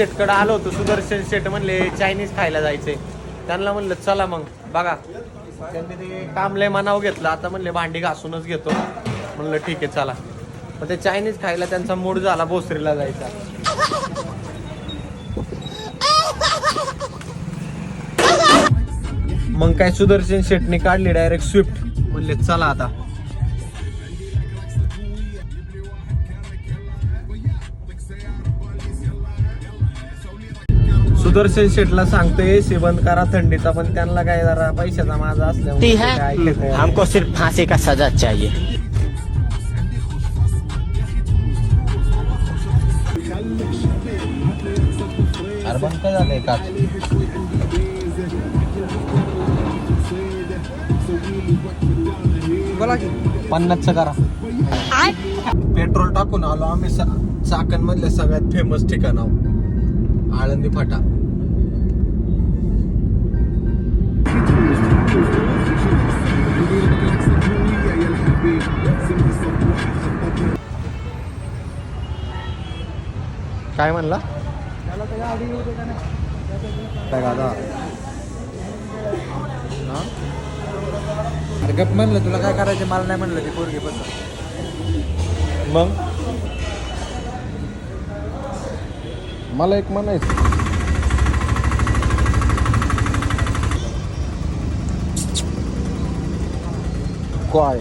शेटकडे आलो होतो. सुदर्शन शेट म्हणले चायनीज खायला जायचंय. त्यांना म्हणलं चला मग बघा. त्यांनी ते काम लय मनाव घेतलं. आता म्हणले भांडी घासूनच घेतो. म्हणलं ठीक आहे चला. मग ते चायनीज खायला त्यांचा मूड झाला भोसरीला जायचा. मग काय सुदर्शन शेटने काढली डायरेक्ट स्विफ्ट. म्हणले चला आता. सुदर्शन शेटला सांगतोय एसी बंद करा थंडीचा, पण त्यांना काय जरा पैशाचा माझा असल्यामुळे हमको सिर्फ फांसी का सजा चाहिए. अरे बंद काय झालंय का? बोला की 50चं करा. पेट्रोल टाकून आलो आम्ही चाकण मधल्या सगळ्यात फेमस ठिकाणावर आळंदी फाटा. काय म्हणला? काय गादा? अरे गप म्हणलं तुला काय करायचं मला नाही म्हणलं ते पोरगी पण. मग मला एक म्हणायचं काय